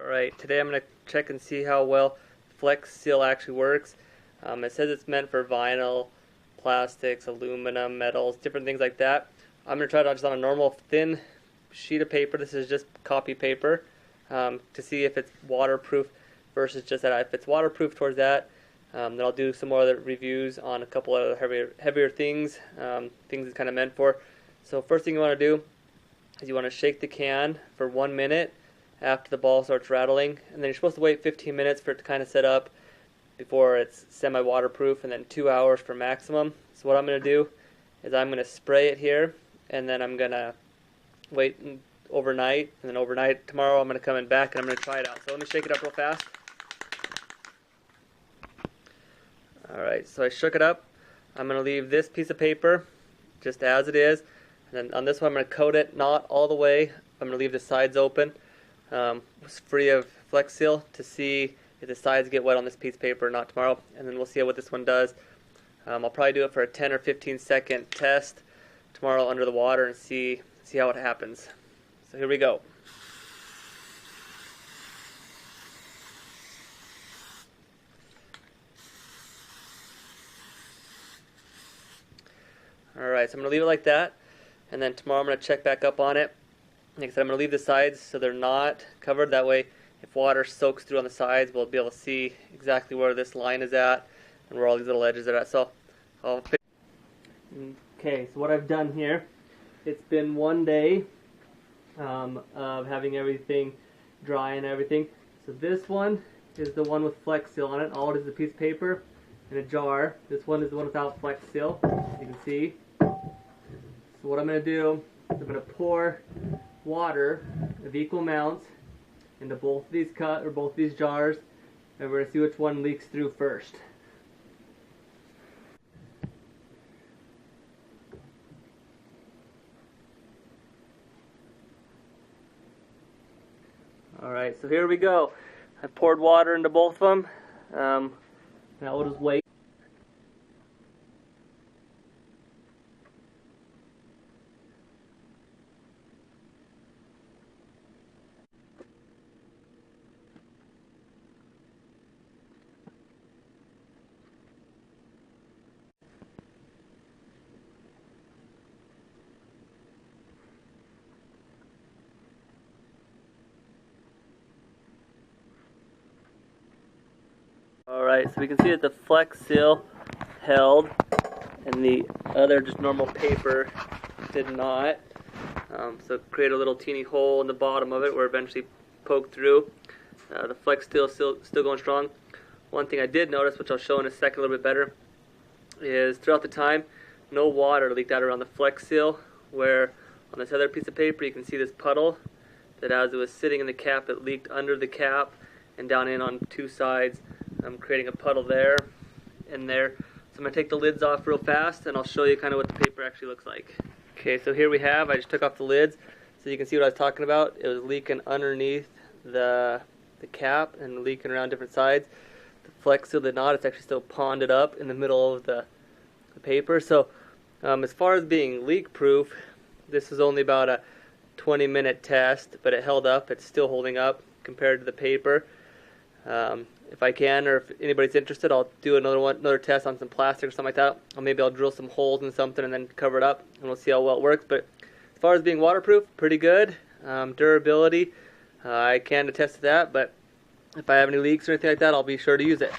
Alright, today I'm going to check and see how well flexseal actually works. It says it's meant for vinyl, plastics, aluminum, metals, different things like that. I'm going to try it out just on a normal thin sheet of paper. This is just copy paper to see if it's waterproof versus just that. If it's waterproof towards that, then I'll do some more other reviews on a couple other heavier things, things it's kind of meant for. So first thing you want to do is you want to shake the can for 1 minute after the ball starts rattling, and then you're supposed to wait 15 minutes for it to kind of set up before it's semi-waterproof, and then 2 hours for maximum. So what I'm going to do is I'm going to spray it here, and then I'm going to wait overnight, and then overnight tomorrow I'm going to come in back and I'm going to try it out. So let me shake it up real fast. Alright, so I shook it up. I'm going to leave this piece of paper just as it is, and then on this one I'm going to coat it, not all the way. I'm going to leave the sides open, free of flexseal, to see if the sides get wet on this piece of paper or not tomorrow, and then we'll see what this one does. I'll probably do it for a 10 or 15 second test tomorrow under the water and see how it happens. So here we go. Alright, so I'm going to leave it like that, and then tomorrow I'm going to check back up on it. Like I said, I'm going to leave the sides so they're not covered. That way, if water soaks through on the sides, we'll be able to see exactly where this line is at and where all these little edges are at. So, okay, so what I've done here, it's been 1 day of having everything dry and everything. So this one is the one with flexseal on it. All it is a piece of paper and a jar. This one is the one without flexseal, you can see. So what I'm going to do is I'm going to pour water of equal amounts into both these jars, and we're going to see which one leaks through first. Alright, so here we go. I poured water into both of them. Now we'll just wait. Alright, so we can see that the flexseal held and the other just normal paper did not. So it created a little teeny hole in the bottom of it where it eventually poked through. The flexseal is still going strong. One thing I did notice, which I'll show in a second a little bit better, is throughout the time no water leaked out around the flexseal, where on this other piece of paper you can see this puddle that as it was sitting in the cap it leaked under the cap and down in on two sides. I'm creating a puddle there and there. So I'm going to take the lids off real fast and I'll show you kind of what the paper actually looks like. Okay, so here we have, I just took off the lids so you can see what I was talking about. It was leaking underneath the cap and leaking around different sides. The flexseal did not, it's actually still ponded up in the middle of the paper. So as far as being leak proof, this is only about a 20-minute test, but it held up. It's still holding up compared to the paper. If I can, or if anybody's interested, I'll do another test on some plastic or something like that. Or maybe I'll drill some holes in something and then cover it up, and we'll see how well it works. But as far as being waterproof, pretty good. Durability, I can attest to that. But if I have any leaks or anything like that, I'll be sure to use it.